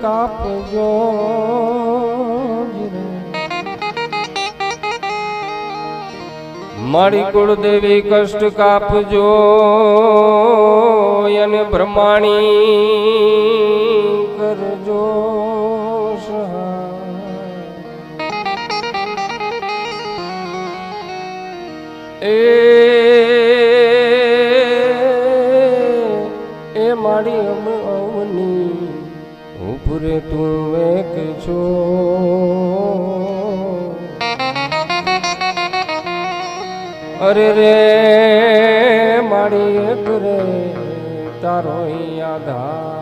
કાપજો મારી કુળદેવી કષ્ટ કાપજો અને બ્રહ્માણી કરજો એ મારી અવની ઉપરે તું એક છો અરે રે મારી એક રે તારો આધાર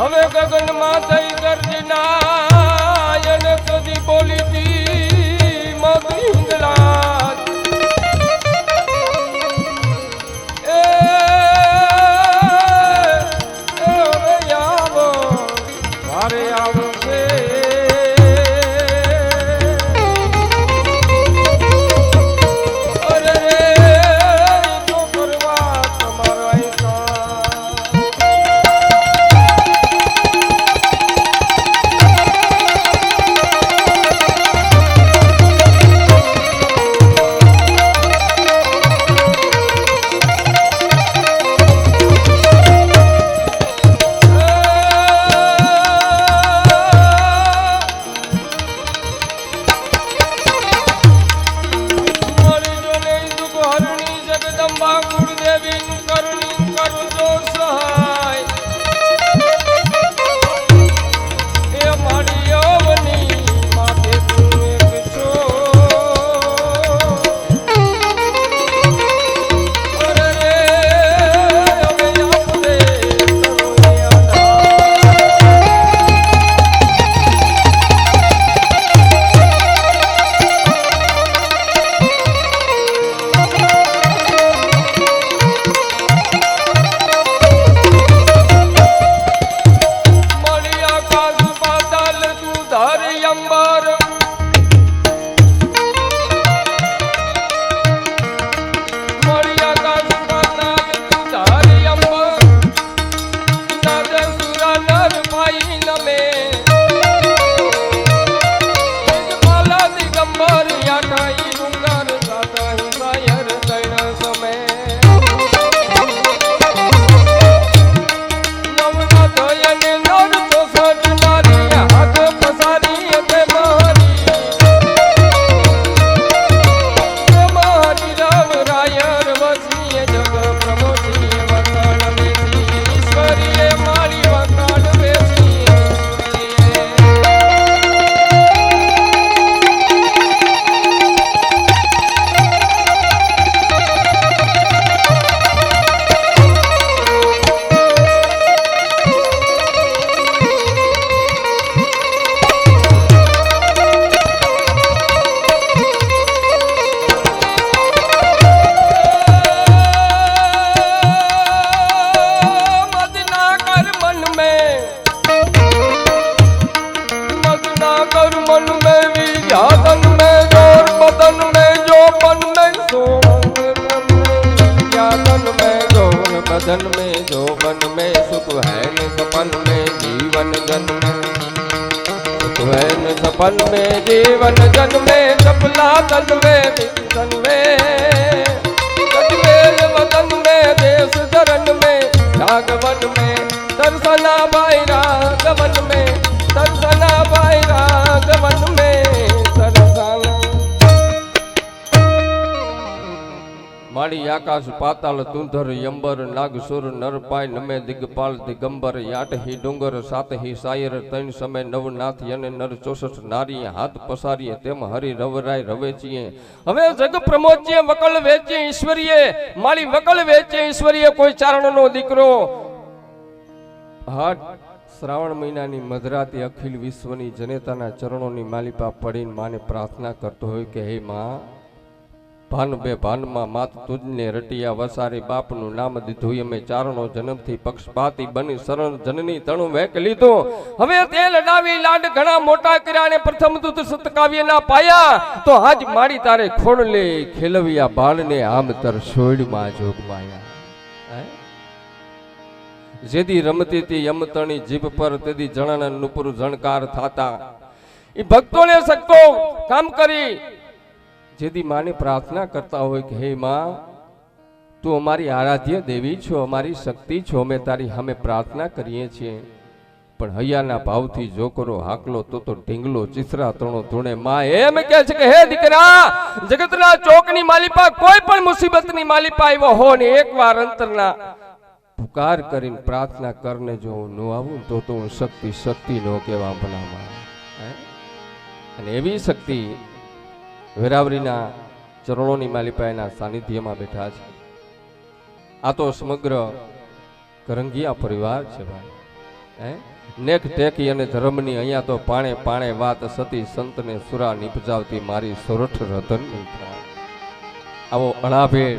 હવે ગગન માં થઈ ગર્જના એને કદી બોલી તી મગી હિંગલા એ આવો મારે આવશે અરે રે તો કરવા તમારા बदन में जोबन में सुख है न सपन में जीवन जन में सुख है न सपन में जीवन जन में सपना तन में तन में कटमेल वतन में देश धरन में राघवन में दर्शना भाई राघवन में दर्शना भाई राघवन में दर्शना માળી આકાશ પાતાળ તુંધર યંબર નાગસુર નરપાય નમે દિગપાલ દિગંબર યાટહી ડુંગર સાતહી સાયર તૈણ સમય નવનાથ યને નર 64 નારી હાથ પસારીએ તેમ હરિ રવરાય રવેચીએ હવે જગ પ્રમોચીએ વકલ વેચીએ ઈશ્વરીએ માળી વકલ વેચીએ ઈશ્વરીએ કોઈ ચારણનો દીકરો હાથ શ્રાવણ મહિનાની મધરાતે અખિલ વિશ્વની જનેતાના ચરણોની માલિપા પડીને માને પ્રાર્થના કરતો હોય કે હે માં ભાન બે ભાનમાં માત તુજને રટિયા વસારી બાપનું નામ દીધું અમે ચારણો જન્મથી પક્ષપાતી બની શરણ જનની તણું વેક લીધું હવે તે લડાવી લાડ ઘણા મોટા કર્યા ને પ્રથમ દૂત સતકાવ્યના પાયા તો આજ મારી તારે ખોડલે ખેલવિયા બાળને આમ તર સોયડમાં જોગમાયા જેદી રમતી તી યમતણી જીભ પર તેદી જણાના નુપુર જણકાર થાતા એ ભક્તોને સકતો કામ કરી જેદી માને પ્રાર્થના કરતા હોય કે હે માં તું અમારી આરાધ્ય દેવી છો અમારી શક્તિ છો અમે તારી સામે પ્રાર્થના કરીએ છીએ પણ હૈયાના ભાવથી જો કરો હાકલો તો ઢીંગલો ચિસરા તણો ધૂણે માં એમ કહે છે કે હે દીકરા જગતના ચોકની માલિપા કોઈ પણ મુસીબતની માલિપા આવ્યો હો ને એકવાર અંતરના પુકાર કરીને પ્રાર્થના કરને જો હું ન આવું તો હું શક્તિ નો કહેવા ભલામાં અને એવી શક્તિ વેરાવરીના ચરણોની માલિપા એના સાનિધ્યમાં બેઠા છે આ તો સમગ્ર કરંગિયા પરિવાર છે ભાઈ નેક ટેકી અને ધર્મની અહીંયા તો પાણે પાણે વાત સતી સંતને સુરા નિપજાવતી મારી સોરઠ રતન આવો અણાભેડ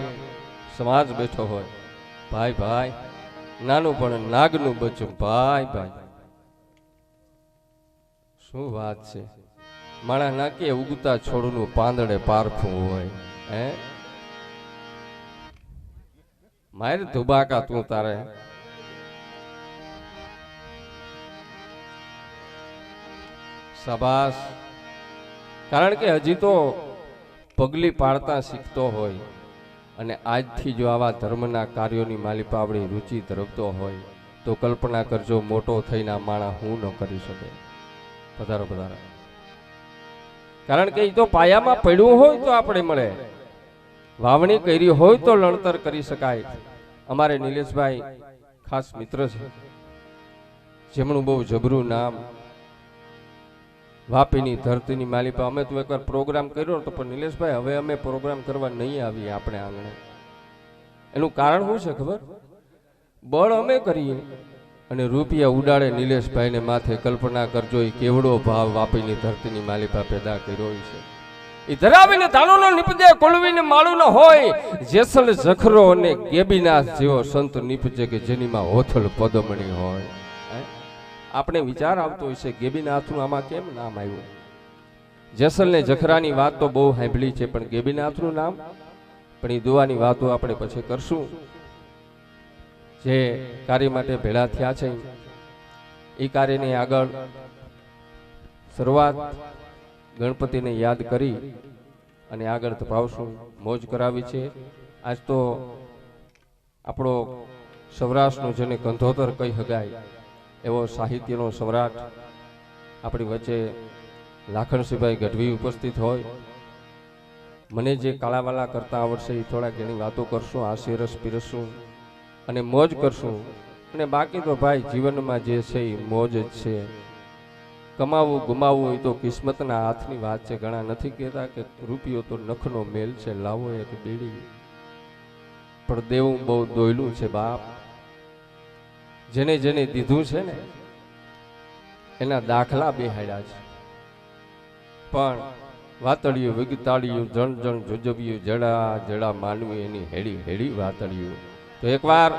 સમાજ બેઠો હોય ભાઈ ભાઈ નાનું પણ નાગનું બચ્ચું ભાઈ ભાઈ શું વાત છે માણા નાકે ઉગતા છોડનું પાંદડે પારખું હોય હે મારે ધુબાકા તું તારે શાબાશ કારણ કે હજી તો પગલી પાડતા શીખતો હોય અને આજથી જો આવા ધર્મના કાર્યોની માલિપા આપણી રુચિ ધરાવતો હોય તો કલ્પના કરજો મોટો થઈને માણા હું ન કરી શકે પધારો પધારો કારણ કે એ તો પાયામાં પડ્યું હોય તો આપણે મળે વાવણી કરી હોય તો લણતર કરી શકાય અમારે નિલેશભાઈ ખાસ મિત્ર છે જેમનું બહુ જબરું નામ વાપીની ધરતીની માલિપા અમે તો એકવાર પ્રોગ્રામ કર્યો તો પણ નિલેશભાઈ હવે અમે પ્રોગ્રામ કરવા નહીં આવીએ આપણે આંગણે એનું કારણ શું છે ખબર બળ અમે કરીએ અને રૂપિયા ઉડાડે નિલેશભાઈને માથે કલ્પના કરજો એ કેવડો ભાવ વાપીની ધરતીની માલિપા પેદા કર્યો છે એ ધરાવીને દાણોનો નીપજે કોલવીને માળું ન હોય જેસલ જખરો અને ગેબીનાથ જેવો સંત નીપજે કે જેનીમાં હોથલ પદમણી હોય આપણે વિચાર આવતો હોય છે ગેબીનાથનું આમાં કેમ નામ આવ્યું જેસલ ને જખરાની વાત તો બહુ સાંભળી છે પણ ગેબીનાથનું નામ પણ એ દુવાની વાતો આપણે પછી કરશું જે કાર્ય માટે ભેળા થયા છે એ કાર્યની આગળ શરૂઆત ગણપતિને યાદ કરી અને આગળ તપાવશું મોજ કરાવી છે આજ તો આપણો સૌરાષ્ટ્રનો જેને કંધોતર કહી શકાય એવો સાહિત્યનો સમ્રાટ આપણી વચ્ચે લાખણસિંહભાઈ ગઢવી ઉપસ્થિત હોય મને જે કાળાવાલા કરતા આવડશે એ થોડા ઘણી વાતો કરશું હાસ્ય રસ પીરસશું અને મોજ કરશું અને બાકી તો ભાઈ જીવનમાં જે છે એ મોજ જ છે કમાવું ગુમાવવું એ તો કિસ્મતના હાથની વાત છે ઘણા નથી કહેતા કે રૂપિયો તો નખનો મેલ છે લાવો એક બીડી પણ દેવું બહુ દોયલું છે બાપ જેને જેને દીધું છે ને એના દાખલા બેહાડ્યા છે પણ વાતળિયું વિગતાળિયું જણ જણ જોજવ્યું જડા જડા માનવી એની હેડી હેડી વાતળિયું તો એકવાર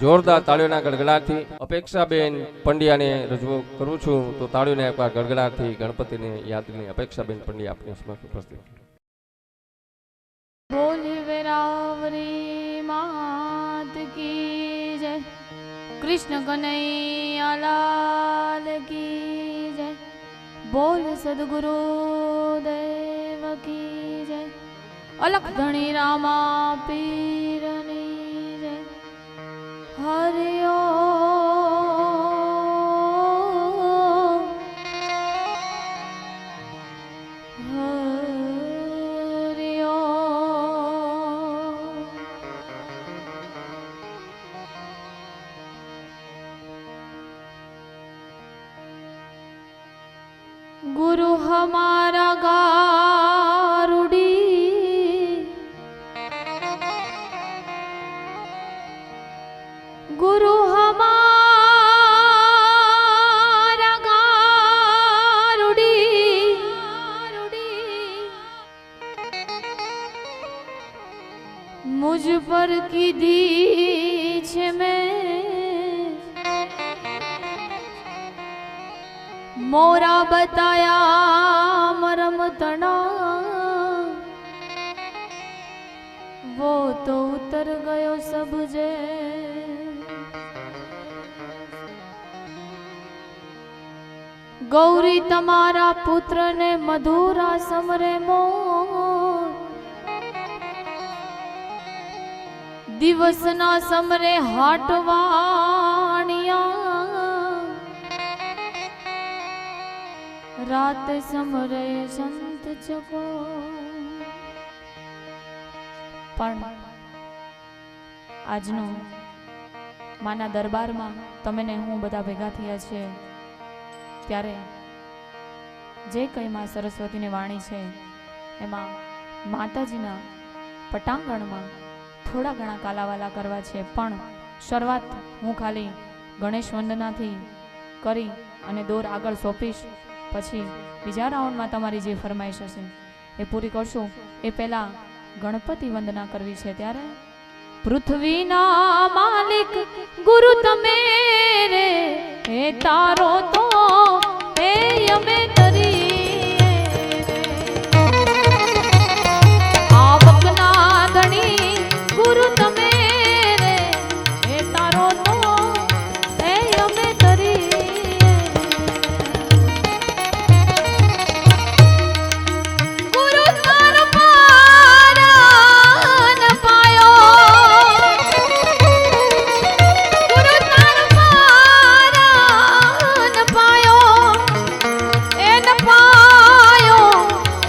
જોરદાર તાળીઓના ગડગડાટથી અપેક્ષાબેન પંડ્યાને રજૂ કરું છું તો તાળીઓને એકવાર ગડગડાટથી ગણપતિને યાદ કરીને અપેક્ષાબેન પંડ્યા આપણી સમક્ષ ઉપસ્થિત બોલ વેરાવરી માત કી જય કૃષ્ણ કનૈયા લાલ કી જય બોલ સદગુરુ દેવ કી જય અલખ ધણી રામા પીરની જય હરિ ઓમ હરિ ઓમ मुझ पर कीधी छे मैं मोरा बताया मरम तना वो तो उतर गयो सब जे गौरी तमारा पुत्र ने मधुरा समरे मोर दिवसना समरे हाटवाणिया रात समरे संत चको पण આજનો માના દરબારમાં તમે ને હું બધા ભેગા થયા છે ત્યારે જે કંઈ માં સરસ્વતીની વાણી છે એમાં માતાજીના પટાંગણમાં થોડા ઘણા કાલાવાલા કરવા છે પણ શરૂઆત હું ખાલી ગણેશ વંદનાથી કરી અને દોર આગળ સોંપીશ પછી બીજા રાઉન્ડમાં તમારી જે ફરમાઈશ હશે એ પૂરી કરશું એ પહેલાં ગણપતિ વંદના કરવી છે ત્યારે પૃથ્વીના માલિક ગુરુ તમે રે હે તારો તો હે અમે તરી આવકના ધણી ગુરુ તમે રે હે તારો તો હે અમે તરી ગુરુ તાર પારન પાયો ગુરુ તાર પારન પાયો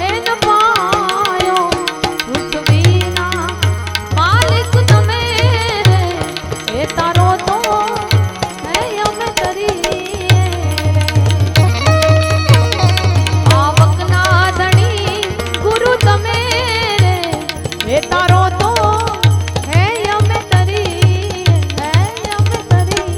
એન પાયો પૃથ્વીના માલિક તમે રે એ તારો તો હે અમે તરી આવકના ધણી ગુરુ તમે રે એ તારો તો હે અમે તરી હે અમે તરી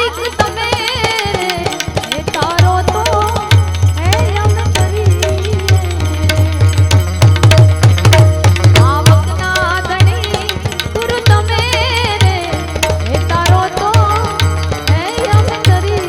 માલિક તમે રે એ તારો તો હે અમ કરી આવકના ધણી ગુરુ તમે રે એ તારો તો હે અમ કરી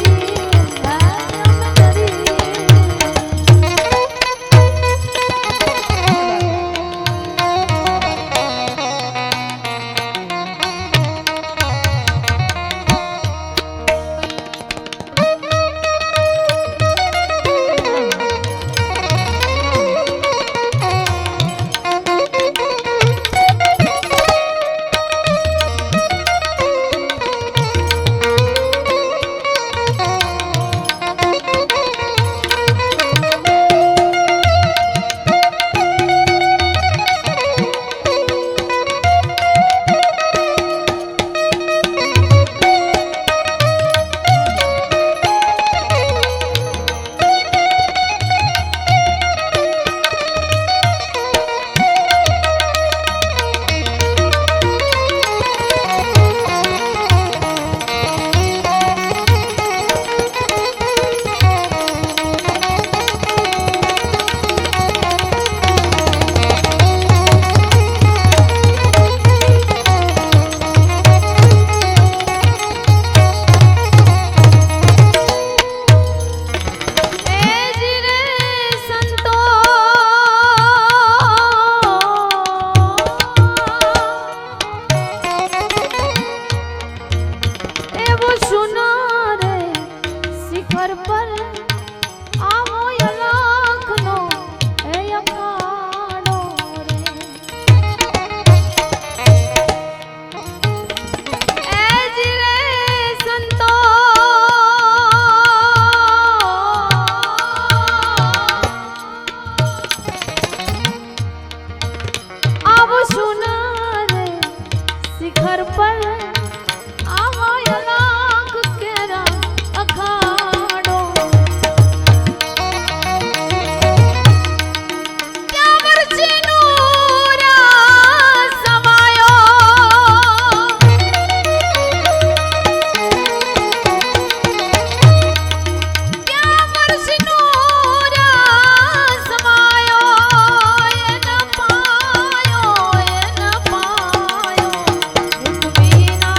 વીના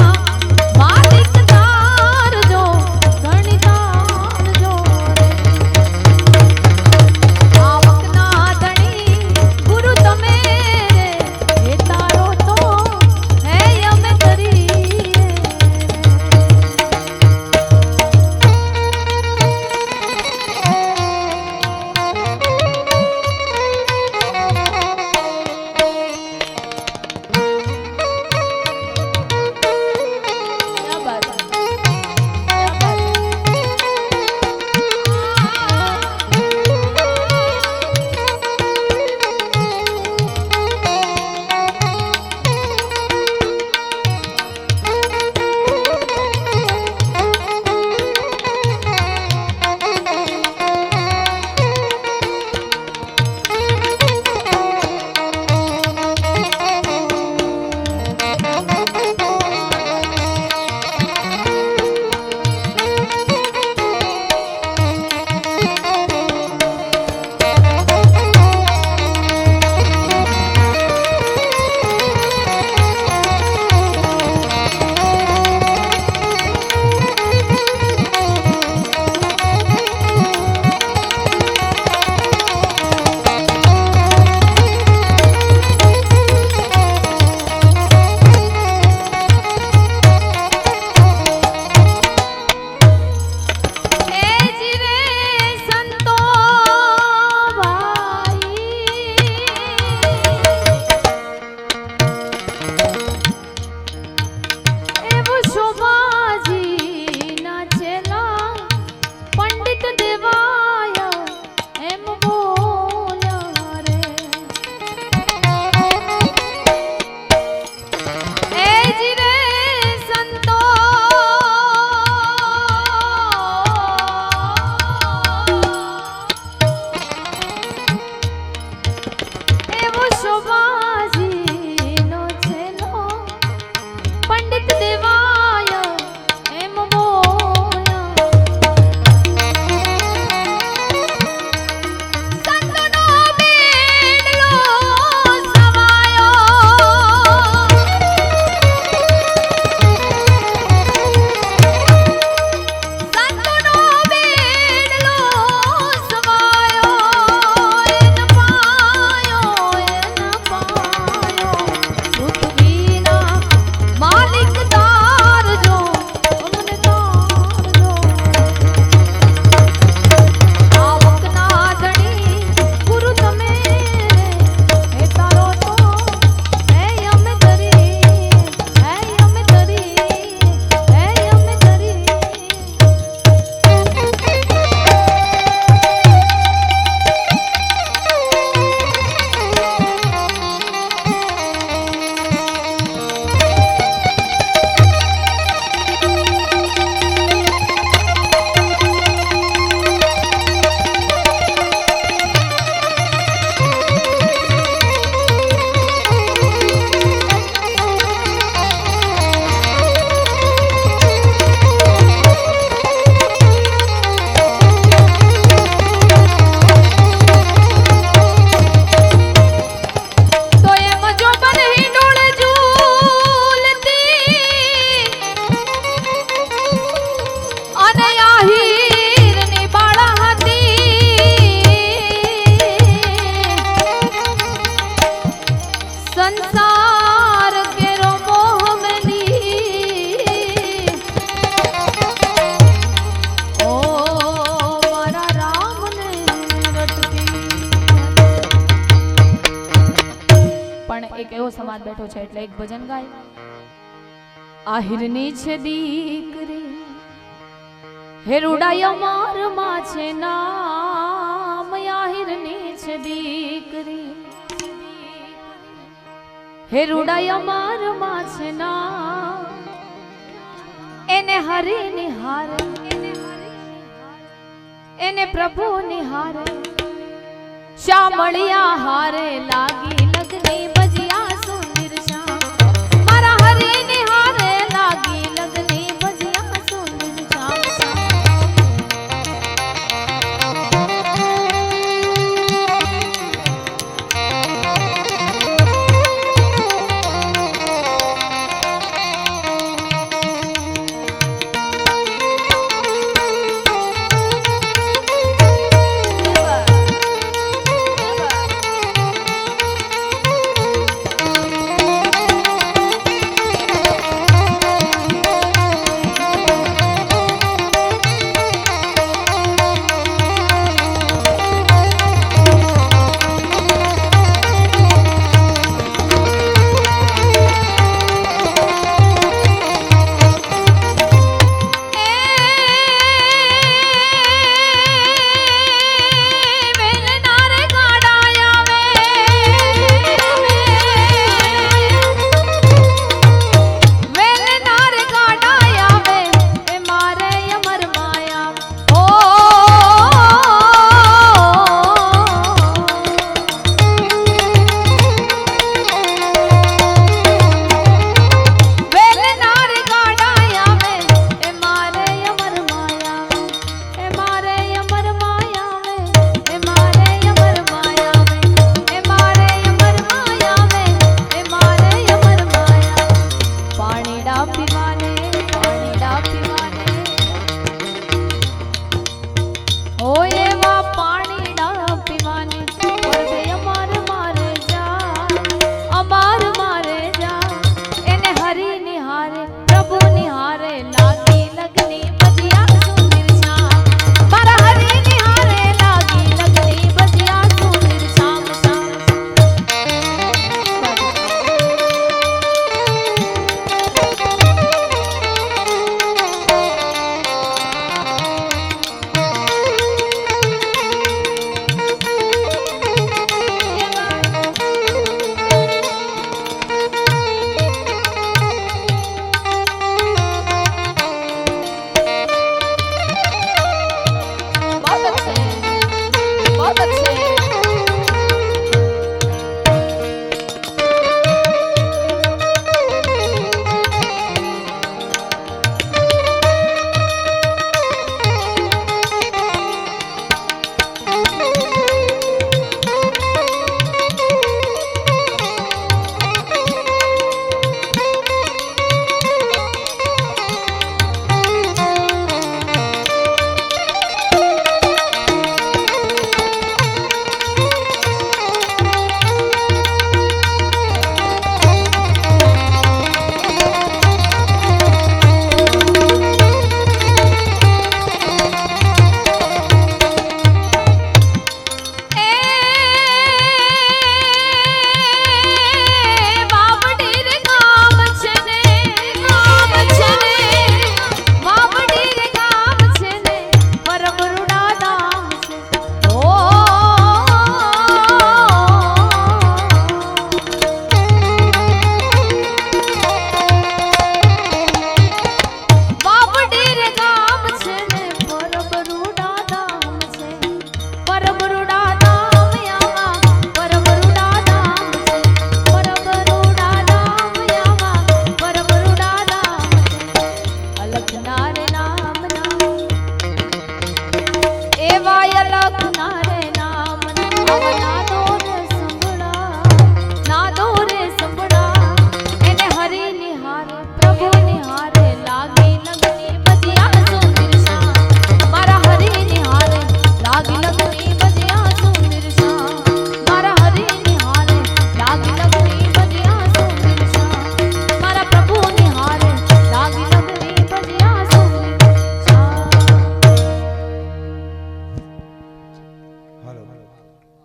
થયો છે એટલે એક ભજન ગાય. આહિરની છે દીકરી હે રૂડાય મારમાં છે નામ. આહિરની છે દીકરી હે રૂડાય મારમાં છે નામ. એને હરી નિહારે એને પ્રભુ નિહારે શ્યામળિયા હારે લાગી લગની ભજિયા સુંદર શ્યામ. મારા હરી નિહારે લાગી લગની ભજિયા સુંદર શ્યામ.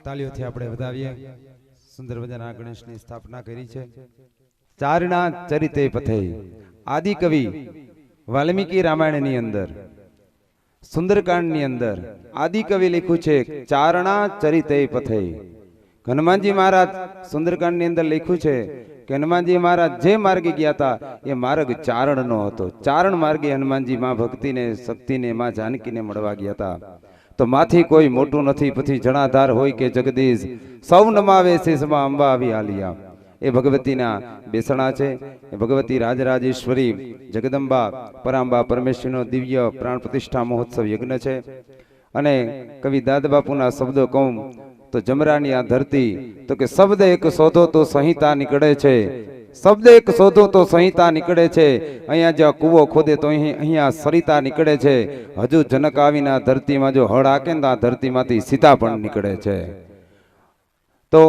તાળીઓથી આપણે વધાવીએ. સુંદર મજાના ગણેશની સ્થાપના કરી છે. ચારણા ચરિતે પથે આદિ કવિ વાલ્મીકી રામાયણની અંદર સુંદરકાંડની અંદર આદિ કવિ લખ્યું છે ચારણા ચરિતે પથે. હનુમાનજી મહારાજ સુંદરકાંડની અંદર લખ્યું છે કે હનુમાનજી મહારાજ જે માર્ગે ગયા હતા એ માર્ગ ચારણનો હતો. ચારણ માર્ગે હનુમાનજી માં ભક્તિને શક્તિને માં જાનકીને મળવા ગયા હતા. તો માથી કોઈ મોટું નથી, પછી જણાધાર હોય કે જગદીશ, સૌ નમાવે શીશમાં અંબા આવી આલિયા. એ ભગવતીના બેસણા છે. એ ભગવતી રાજરાજેશ્વરી જગદંબા પરાંબા પરમેશ્વરીનો દિવ્ય પ્રાણ પ્રતિષ્ઠા મહોત્સવ યજ્ઞ છે. અને કવિ દાદબાપુના શબ્દો કહું તો જમરાની આ ધરતી, તો કે શબ્દ એક શોધો તો સંહિતા નીકળે છે, શબ્દ એક શોધો તો સંહિતા નીકળે છે. અહીંયા જ્યાં કૂવો ખોદે તો અહીંયા સરિતા નીકળે છે. હજુ જનક આવીને આ ધરતીમાં જો હળ હાકે ને આ ધરતીમાંથી સીતા પણ નીકળે છે. તો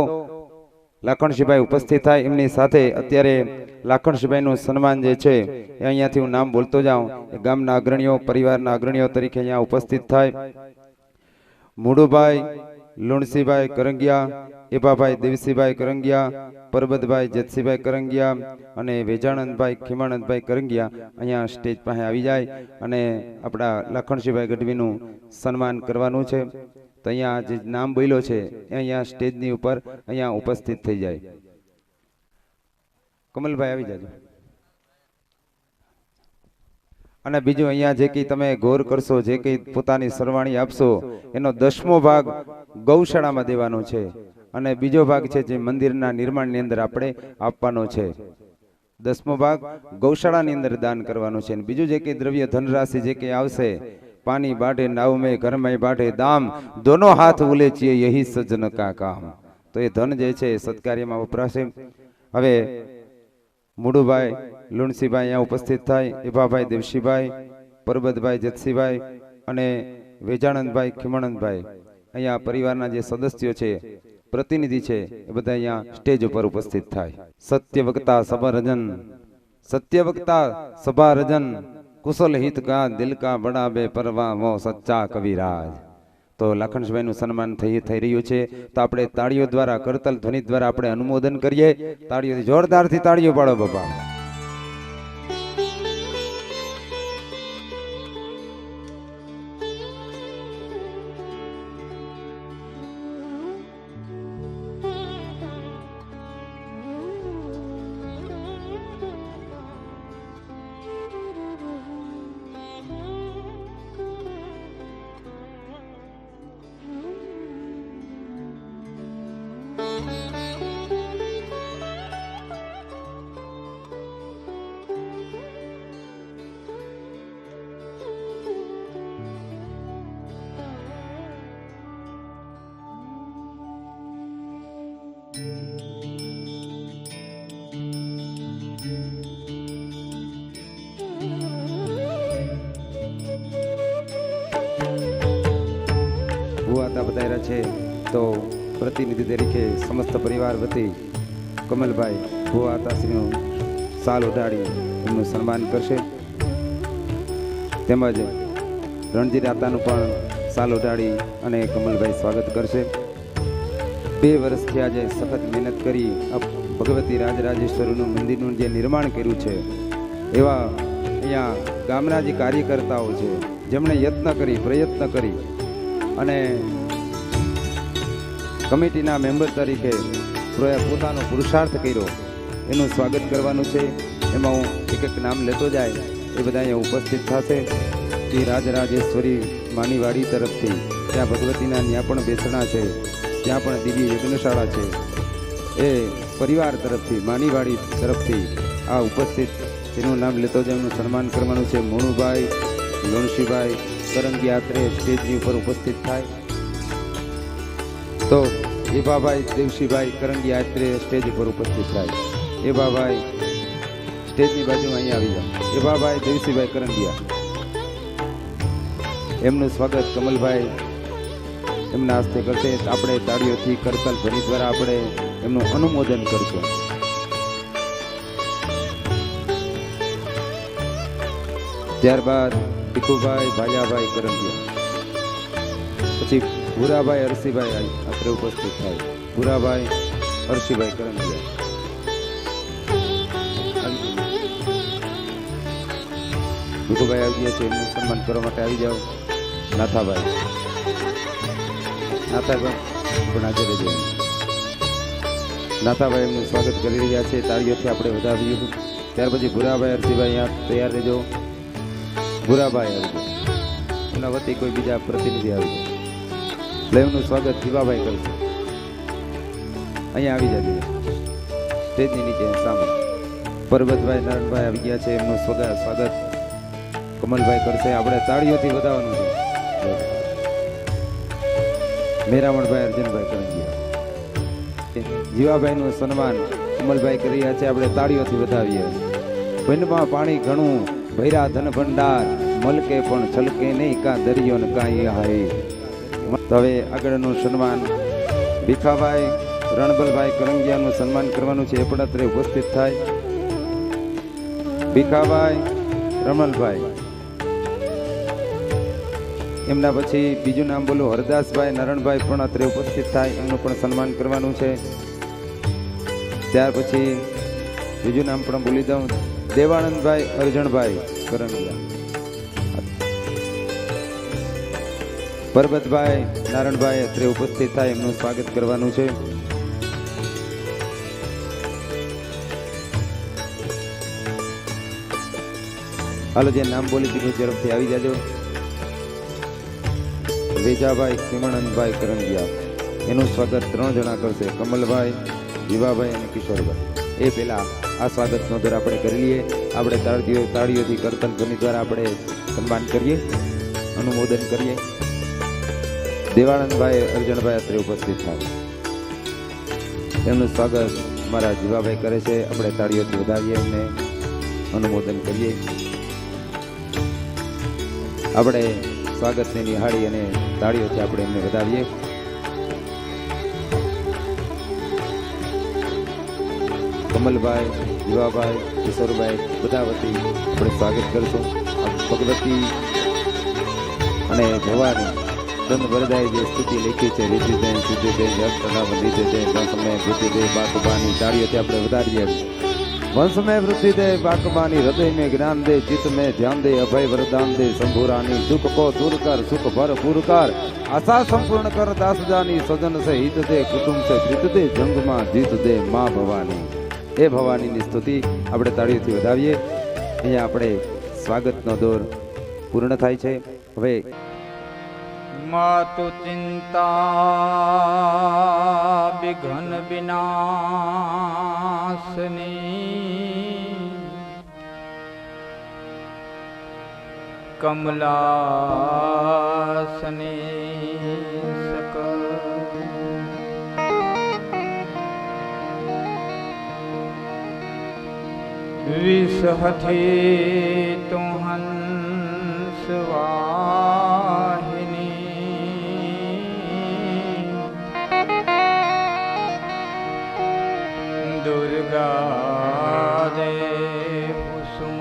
લાખણસિંહભાઈ ઉપસ્થિત થાય, એમની સાથે અત્યારે લાખણસિંહભાઈનું સન્માન જે છે એ અહીંયાથી હું નામ બોલતો જાઉં. એ ગામના અગ્રણીઓ, પરિવારના અગ્રણીઓ તરીકે અહીંયા ઉપસ્થિત થાય. મુડુભાઈ લુણસીભાઈ કરંગિયા, એભાભાઈ દેવસીભાઈ કરંગિયા, પરબતભાઈ જેતસીભાઈ કરંગિયા અને વેજાણંદભાઈ ખીમાનંદભાઈ કરંગિયા અહીંયા સ્ટેજ પાસે આવી જાય અને આપણા લાખણસિંહભાઈ ગઢવીનું સન્માન કરવાનું છે. તો અહીંયા જે નામ બોલ્યો છે એ અહીંયા સ્ટેજની ઉપર અહીંયા ઉપસ્થિત થઈ જાય. કમલભાઈ આવી જાજો. અને બીજું અહીંયા જે કંઈ તમે ગૌર કરશો, જે કંઈ પોતાની સરવાણી આપશો એનો 10મો ભાગ ગૌશાળામાં દેવાનો છે અને બીજો ભાગ છે જે મંદિરના નિર્માણની અંદર આપણે આપવાનો છે. 10મો ભાગ ગૌશાળાની અંદર દાન કરવાનો છે. અને બીજું જે કંઈ દ્રવ્ય ધનરાશિ જે કંઈ આવશે, પાણી બાઢે નાવ મેં ઘર में बाढ़े दाम, दोनों हाथ उलेचिए यही सज्जन का काम. તો એ ધન જે છે એ સત્કાર્યમાં વપરાશે. હવે મુડુભાઈ લુણસીભાઈ અહીંયા ઉપસ્થિત થાય, એભાભાઈ દેવશીભાઈ, પરબતભાઈ જેતસીભાઈ અને વેજાણંદભાઈ ખીમણંદભાઈ અહીંયા પરિવારના જે સદસ્યો છે, પ્રતિનિધિ છે, એ બધા અહીંયા સ્ટેજ ઉપર ઉપસ્થિત થાય. સત્ય વક્તા સભારજન, સત્ય વક્તા સભારજન, कुशल हित का दिल का बड़ा बेपरवाह वो सच्चा कविराज. તો લાખણસિંહભાઈનું સન્માન થઈ રહ્યું છે. તો આપણે તાળીઓ દ્વારા, કરતલ ધ્વનિ દ્વારા આપણે અનુમોદન કરીએ. તાળીઓથી જોરદારથી તાળીઓ પાડો બાપા. ભુવાતા બધાયરા છે તો પ્રતિનિધિ તરીકે સમસ્ત પરિવાર વતી કમલભાઈ ભુવાતાશ્રીનું સાલ ઉડાડી એમનું સન્માન કરશે. તેમજ રણજીત આતાનું પણ સાલ ઉડાડી અને કમલભાઈ સ્વાગત કરશે. 2 વર્ષથી આજે સખત મહેનત કરી ભગવતી રાજરાજેશ્વરીનું મંદિરનું જે નિર્માણ કર્યું છે, એવા અહીંયા ગામના જે કાર્યકર્તાઓ છે જેમણે પ્રયત્ન કરી અને કમિટીના મેમ્બર તરીકે પોતાનો પુરુષાર્થ કર્યો, એનું સ્વાગત કરવાનું છે. એમાં હું એક નામ લેતો જાય, એ બધા અહીંયા ઉપસ્થિત થશે. એ રાજરાજેશ્વરી માનીવાડી તરફથી, ત્યાં ભગવતીના ત્યાં પણ બેસણા છે, ત્યાં પણ દિવ્ય યજ્ઞશાળા છે. એ પરિવાર તરફથી, માનીવાડી તરફથી આ ઉપસ્થિત, તેનું નામ લેતો જાય, એમનું સન્માન કરવાનું છે. મોણુભાઈ લોણસીભાઈ કરંગિયાત્રે સ્ટેજની ઉપર ઉપસ્થિત થાય. તો એભાભાઈ દેવશીભાઈ કરંગિયાત્રે સ્ટેજ ઉપર ઉપસ્થિત થાય. એભાભાઈ સ્ટેજની બાજુમાં અહીંયા આવી જાય. એભાભાઈ દેવશીભાઈ કરંગિયા, એમનું સ્વાગત કમલભાઈ એમના હસ્તે કરશે. આપણે તાળીઓથી, કરતલ ધ્વનિ દ્વારા આપણે એમનું અનુમોદન કરશું. ત્યારબાદ ભીખુભાઈ ભાયાભાઈ કરંગિયા, પછી ભૂરાભાઈ હરસિભાઈ અત્રે ઉપસ્થિત થાય. ભૂરાભાઈ હરસિભાઈ કરંગિયા, ભીખુભાઈ આવી ગયા છે, એમનું સન્માન કરવા માટે આવી જાઓ. નાથાભાઈ પણ હાજર રહેજો. નાથાભાઈ એમનું સ્વાગત કરી રહ્યા છે, તાળીઓથી આપણે વધાવ્યું. ત્યાર પછી ભૂરાભાઈ અરજીભાઈ અહીંયા તૈયાર રહેજો. ભૂરાભાઈ આવી જાઓ, એમના વતી કોઈ બીજા પ્રતિનિધિ આવી જાય એટલે એમનું સ્વાગત જીવાભાઈ કરશે. અહીંયા આવી જજો, સ્ટેજની નીચે સામે. પરબતભાઈ નારણભાઈ આવી ગયા છે, એમનું સ્વાગત કમલભાઈ કરશે. આપણે તાળીઓથી વધાવવાનું છે. મેરામણભાઈ અર્જુનભાઈ કરંગિયા, જીવાભાઈનું સન્માન કમલભાઈ કરી રહ્યા છે, આપણે તાળીઓથી વધાવીએ. ભંડમાં પાણી ઘણું ભૈરા ધન ભંડાર, મલકે પણ છલકે નહીં, કાં દરિયો ને કાંઈ હાય. હવે આગળનું સન્માન ભીખાભાઈ રણબલભાઈ કરંગિયાનું સન્માન કરવાનું છે, એ પણ અત્રે ઉપસ્થિત થાય. ભીખાભાઈ રમણભાઈ, એમના પછી બીજું નામ બોલું હરદાસભાઈ નારણભાઈ પણ અત્રે ઉપસ્થિત થાય, એમનું પણ સન્માન કરવાનું છે. ત્યાર પછી બીજું નામ પણ બોલી દઉં, દેવાનંદભાઈ અરજણભાઈ કરંગિયા. પરબતભાઈ નારણભાઈ અત્રે ઉપસ્થિત થાય, એમનું સ્વાગત કરવાનું છે. હાલો, જે નામ બોલી દીધું ઝડપથી આવી જાજો. વેજાભાઈ ખીમણનભાઈ કરંગિયા, એનું સ્વાગત 3 જણા કરશે, કમલભાઈ, જીવાભાઈ અને કિશોરભાઈ. એ પહેલા આ સ્વાગતનો દર આપણે કરી લઈએ. આપણે તાળીઓથી કરતલ ધ્વનિ દ્વારા આપણે સન્માન કરીએ, અનુમોદન કરીએ. દેવાનંદભાઈ અર્જણભાઈ અત્રે ઉપસ્થિત થાય, એમનું સ્વાગત મારા જીવાભાઈ કરે છે. આપણે તાળીઓથી વધાવીએ, એમને અનુમોદન કરીએ. આપણે સ્વાગતને નિહાળી અને તાળીઓથી આપણે એમને વધાવીએ. કમલભાઈ, જીવાભાઈ, કિશોરભાઈ બધા વતી આપણે સ્વાગત કરશું. ભગવતી અને ભવાની દંડ વરદાય જે સ્તુતિ લખી છે, રીતિ સિદ્ધિ વંશમે વૃત્તિ બાકબાની, તાળીઓથી આપણે વધારીએ. વંશ में वृद्धि दे, बाकबानी हृदय में ज्ञान दे, चित्त में ध्यान दे, अभय वरदान दे, शंभुरानी दुख को दूर कर, सुख भरपूर कर, आशा संपूर्ण कर, दास जानी सजन से हित दे, कुटुंब से प्रीत दे, जंग में जीत दे, माँ भवानी. એ ભવાનીની સ્તુતિ આપણે તાળીઓથી વધાવીએ. અહીંયા આપણે સ્વાગતનો દોર પૂર્ણ થાય છે. હવે માતુ ચિંતા વિઘ્ન વિનાશની, કમલાસની સકલ વિષહથી તું હંસ વાહિની, દુર્ગા દે કુસુમ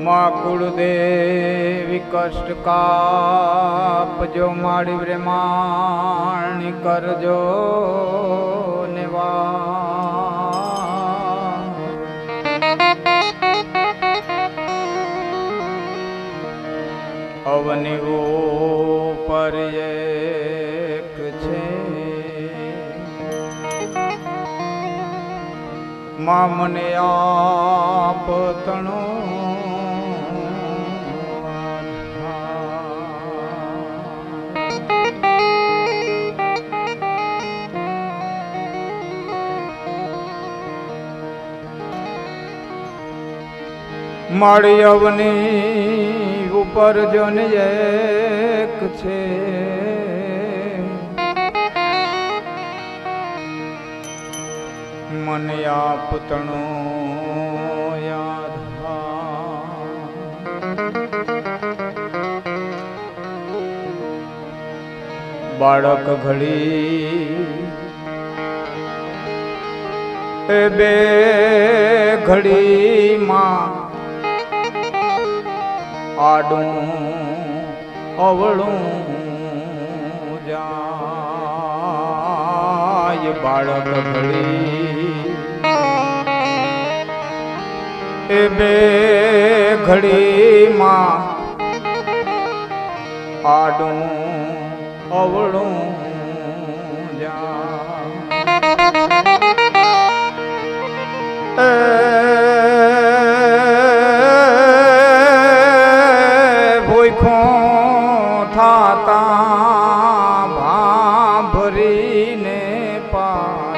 माँ कुलदेवी कष्ट कापजो, माड़ी ब्रह्माणी करजो निवार, अवनि ऊपर एक छे, माँ मने आप तणो માળી અવની ઉપર જન એક છે, મને આપ તણો યાદ બાળક ઘડી એ બે ઘડી માં આડું અવળું જાય બાળક ઘડી એ બે ઘડીમાં આડું અવળું ભૂખો થાતા ભાભરીને પાછ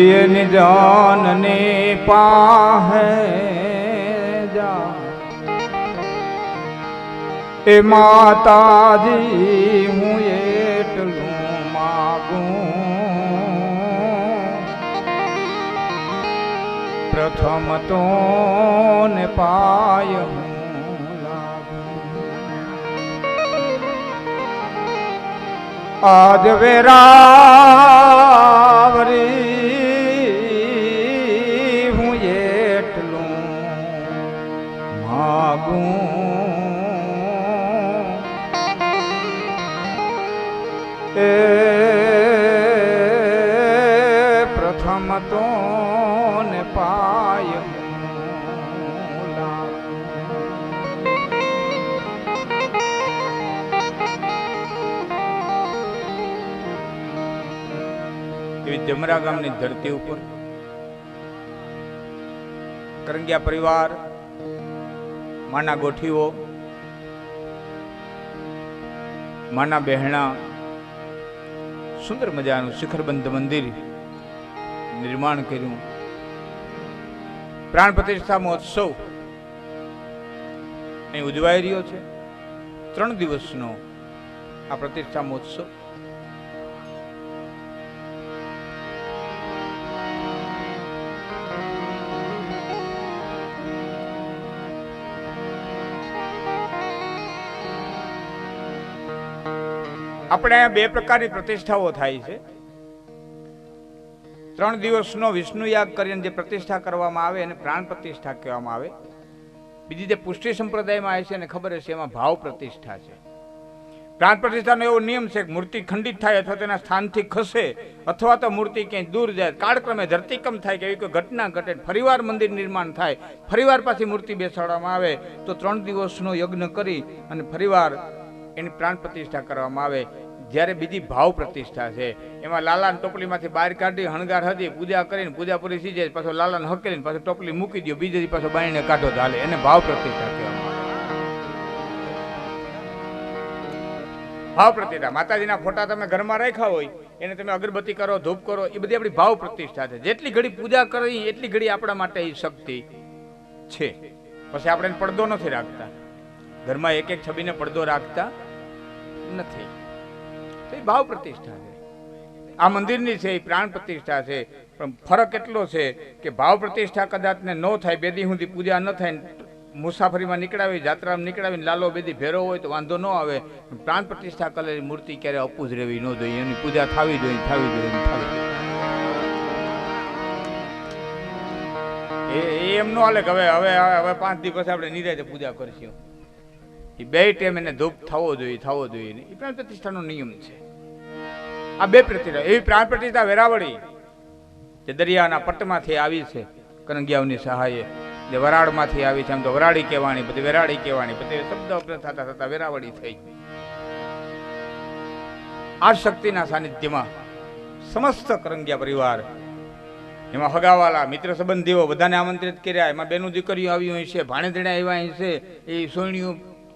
એની જાનની પાહે જા એ માતાજી હું એટલું માગું પ્રથમ તો ને પાય હું લાગું આજ વેરાવરી હું એટલું માગું પ્રથમ તો ને પાય એવી જમરા ગામની ધરતી ઉપર કરંગિયા પરિવાર, માના ગોઠીઓ, માના બહેણા સુંદર મજાનું શિખરબંધ મંદિર નિર્માણ કર્યું. પ્રાણ પ્રતિષ્ઠા મહોત્સવ અહીં ઉજવાઈ રહ્યો છે. 3 દિવસનો આ પ્રતિષ્ઠા મહોત્સવ આપણે અહીંયા 2 પ્રકારની પ્રતિષ્ઠાઓ થાય છે. 3 દિવસનો વિષ્ણુ યાગ કરીને જે પ્રતિષ્ઠા કરવામાં આવે એને પ્રાણ પ્રતિષ્ઠા કહેવામાં આવે. બીજી જે પુષ્ટિ સંપ્રદાયમાં આવે છે એને ખબર હશે, એમાં ભાવ પ્રતિષ્ઠા છે. પ્રાણ પ્રતિષ્ઠાનો એવો નિયમ છે કે મૂર્તિ ખંડિત થાય અથવા તેના સ્થાનથી ખસે અથવા તો મૂર્તિ ક્યાંય દૂર જાય, કાળક્રમે ધરતીકંપ થાય કે એવી કોઈ ઘટના ઘટે, ફરીવાર મંદિર નિર્માણ થાય, ફરીવાર પાછી મૂર્તિ બેસાડવામાં આવે તો 3 દિવસનો યજ્ઞ કરી અને ફરીવાર એની પ્રાણ પ્રતિષ્ઠા કરવામાં આવે. જ્યારે બીજી ભાવ પ્રતિષ્ઠા છે એમાં લાલાને ટોપલીમાંથી બહાર કાઢી હણગાર હતી, પૂજા કરીને પૂજા પૂરી થઈ જાય, પાછો લાલાને હકેલીને પાછો ટોપલી મૂકી દો, બીજે દી પાછો બાણીને કાઢો તો હાલે, એને ભાવ પ્રતિષ્ઠા કહેવામાં આવે. ભાવ પ્રતિષ્ઠા માતાજીના ફોટા તમે ઘરમાં રાખ્યા હોય એને તમે અગરબત્તી કરો, ધૂપ કરો, એ બધી આપણી ભાવ પ્રતિષ્ઠા છે. જેટલી ઘડી પૂજા કરી એટલી ઘડી આપણા માટે એ શક્તિ છે. પછી આપણે પડદો નથી રાખતા, ઘરમાં એક એક છબીને પડદો રાખતા નથી. ભાવ પ્રતિષ્ઠા છે. આ મંદિરની છે એ પ્રાણ પ્રતિષ્ઠા છે. પણ ફરક એટલો છે કે ભાવ પ્રતિષ્ઠા કદાચ ને ન થાય, બેદી સુધી પૂજા ન થાય, મુસાફરીમાં નીકળાવી, જાત્રામાં નીકળાવીને લાલો બેદી ભેરો હોય તો વાંધો ન આવે. પ્રાણ પ્રતિષ્ઠા કરેલી મૂર્તિ ક્યારે અપૂજ રહેવી ન જોઈએ, એની પૂજા થવી જોઈએ, થવી જોઈએ, થવી જોઈએ. એમ ન હાલે કે હવે 5 દિવસ આપણે નિરાતે પૂજા કરશું. એ 2 ટાઈમ એને ધૂપ થવો જોઈએ, થવો જોઈએ. એ પ્રાણ પ્રતિષ્ઠાનો નિયમ છે. આ 2 પ્રતિષ્ઠા. એવી પ્રાણ પ્રતિષ્ઠા વેરાવળી જે દરિયાના પટ્ટમાંથી આવી છે, કરંગિયાઓની સહાયે, જે વરાળમાંથી આવી છે. આમ તો વરાળી કહેવાની, બધી વેરાળી કહેવાની, બધી શબ્દ થતા થતા વેરાવળી થઈ. આ શક્તિના સાનિધ્યમાં સમસ્ત કરંગિયા પરિવાર, એમાં હગાવાલા મિત્ર સંબંધીઓ બધાને આમંત્રિત કર્યા. એમાં બેનું દીકરીઓ આવી હોય છે, ભાણેજણા આવ્યા છે, એ સોયણીઓ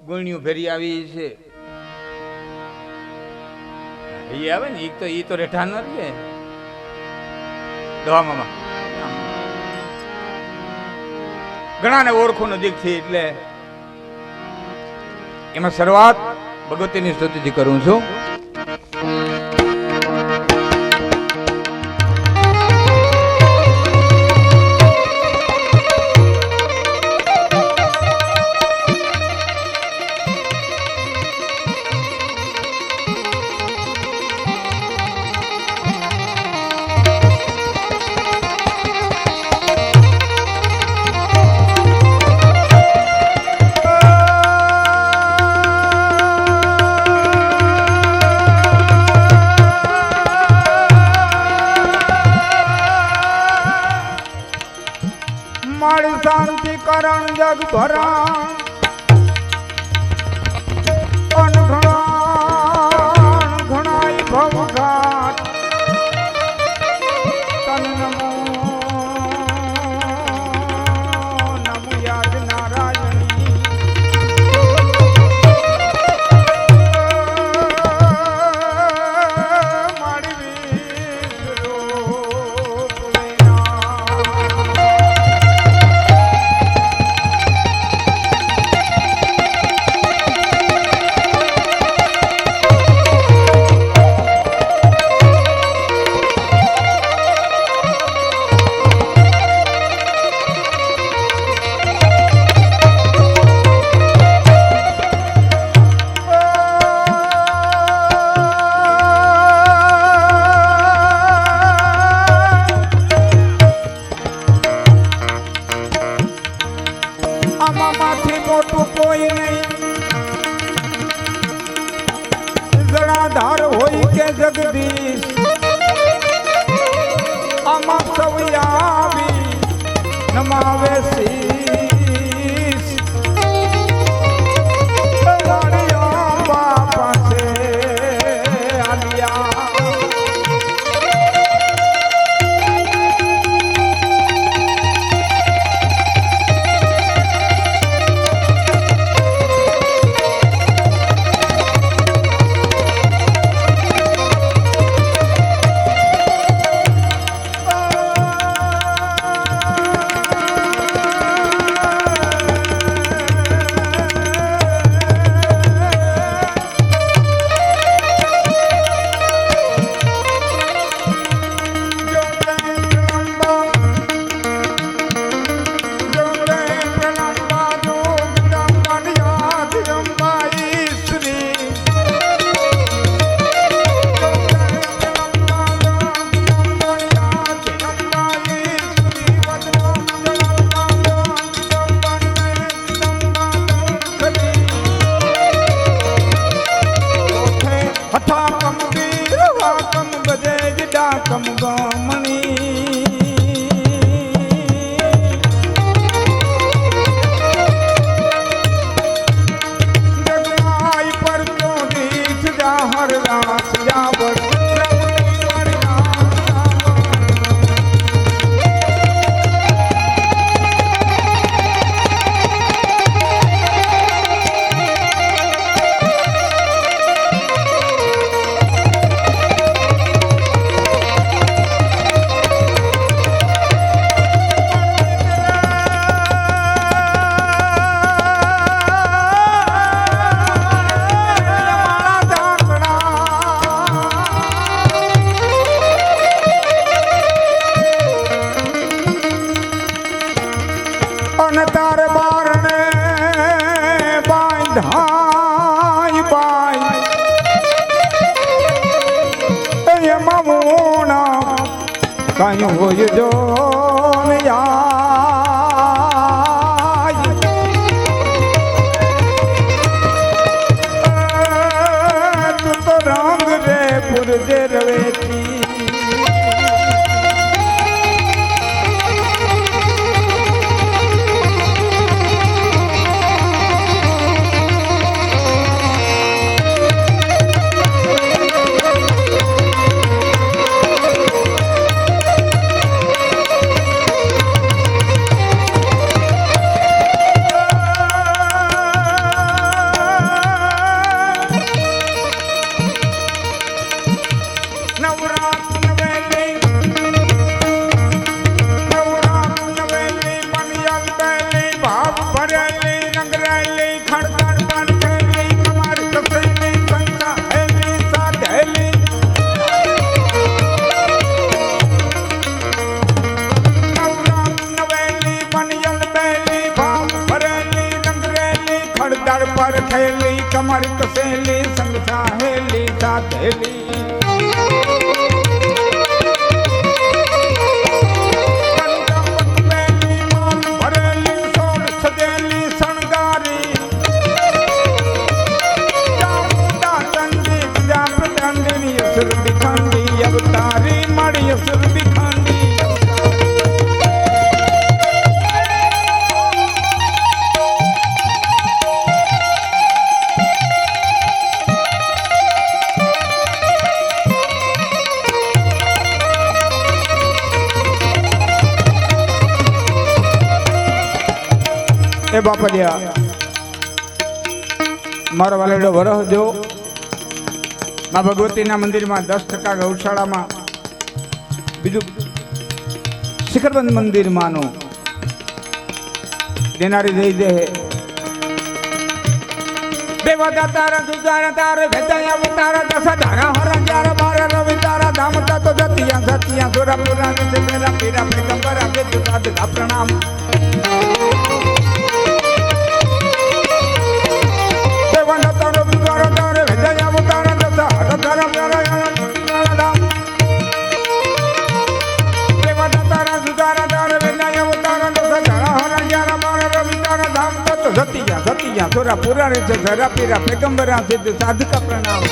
ગોયણીઓ ફેરી આવી છે. એ આવે ને એ તો રેઠા ન રહે દવામાં. ઘણાને ઓળખો નજીકથી, એટલે એમાં શરૂઆત ભગવતીની સ્તુતિથી કરું છું. કરણ જગ ભરા ઘણાય ભવઘાટ તન નમો નમો યાદ નારાયણી આમાંથી મોટું કોઈ નહીં જણાધાર હોય કે જગદીશ આમાં સૌ આવી નમાવે શીશ બાપા છે આલિયા કમ ગમણી જગનાય પર તો દીઠ જાહર રાસ જાવર તાર બારણે બાંધાય બાય એમાં મોણા કઈ હોય જો તું તો રંગ રે પુરજે રવેતી પર થેલી કમર કસેલી સંગ સાહેલી સાધેલી અવતારી મળી સુરભી ખાંડી એ બાપડિયા મારો વાલેડો વરહ જો મા ભગવતીના મંદિરમાં 10% ગૌશાળામાં બીજું શિખરબંધ મંદિરમાંનું દેનારી જઈ દે દેવતા તારા દુજારા તારે ભેદયા અવતારા દસ ધારા હરા ચાર બાર રવિ તારા ધામતા તો જતિયા સતિયા સુરા પુરા ને મેરા પીરા પેગંબર આગે તુતાદ કા પ્રણામ દેવતા તારા દુજારા તારે ભેદયા અવતારા દસ ધારા ધારા ધામ દેવતા તારા દુજારા તારે ભેદયા અવતારા દસ ધારા હરા ચાર બાર રવિ તારા ધામતા તો જતિયા થોડા પુરાણી છે ઘરા પીરા પેગંબરા સિદ્ધ સાધકા પ્રણામ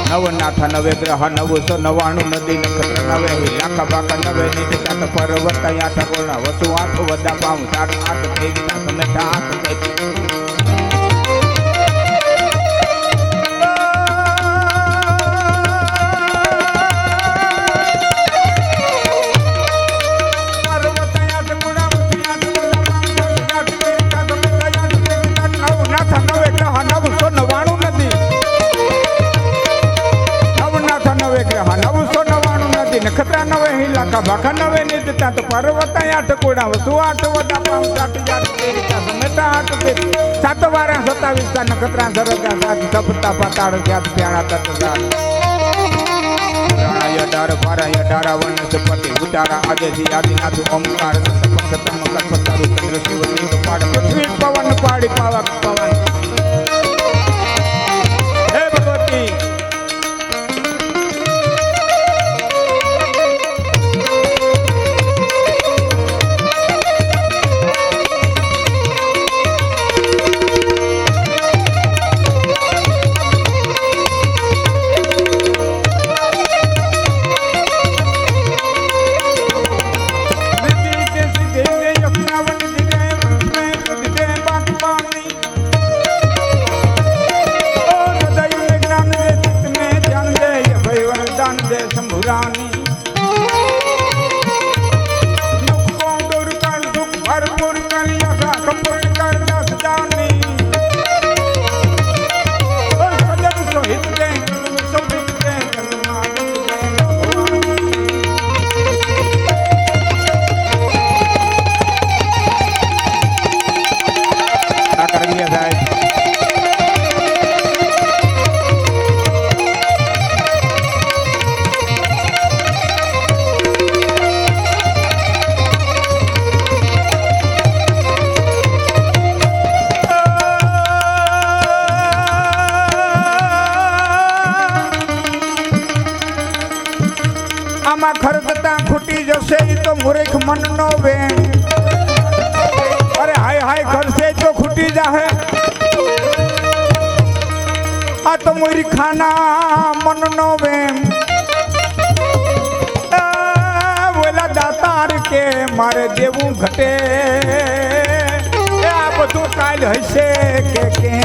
નવનાથ નવે ગ્રહ 999 નદી નક્ષત્ર નવે લાખા બાકા નવે નિજતા પર્વત આઠ ગોળા વસુ આઠ વડા પાઉ 7 8 થઈ ગયા તમે 8 નખત્રા નવે હિલાકા ભાખા નવે નિજતા તો પર્વત આઠ કોડા વસુ આઠ વડા પાઉ 7 સમેટા 8 સાત વારા 27 નખત્રા સરગા સાત સપતા પાતાળ જાત પ્યાણા તત જાત રાણાય ડાર પારાય ડારા વનસ્પતિ ઉતારા આદેથી આદિનાથ ઓમકાર સપતમ કલ્પતારુ ચંદ્ર શિવ નીર પાડ પૃથ્વી પવન પાડી પાવક પવન હે ભગવતી આમાં ખરદતા ખૂટી જશે ઈ તો મૂર્ખ મનનો વેણ અરે હાય હાય કરશે તો ખૂટી જાહે આ તો મૂર્ખાના મનનો વેણ બોલા દાતાર કે મારે દેવું ઘટે આ બધું કાલ હશે કે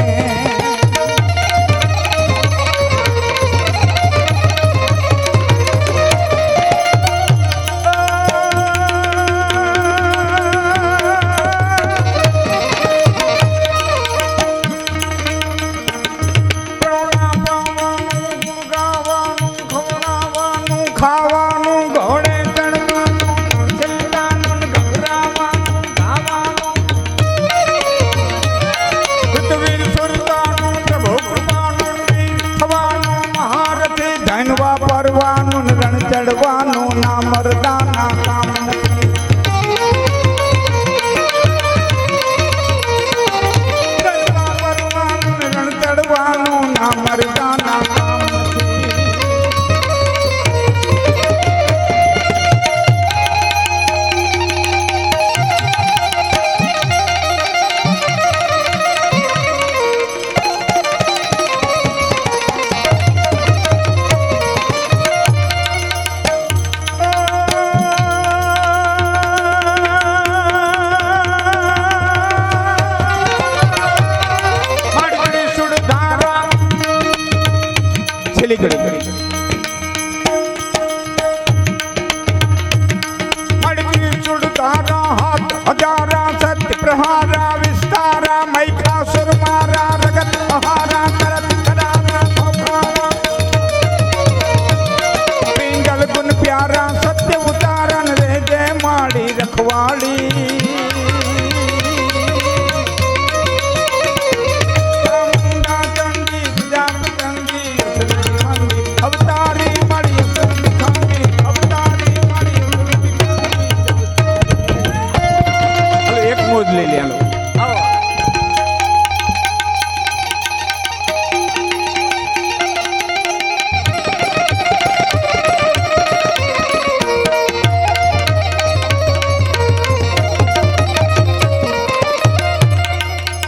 લઈ લે હાલો. આવો.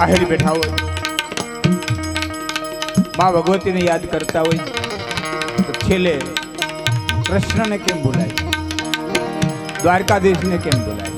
આહેરી બેઠા હોય માં ભગવતીને યાદ કરતા હોય તો છેલ્લે કૃષ્ણને કેમ ભૂલાય, દ્વારકાધીશને કેમ ભૂલાય?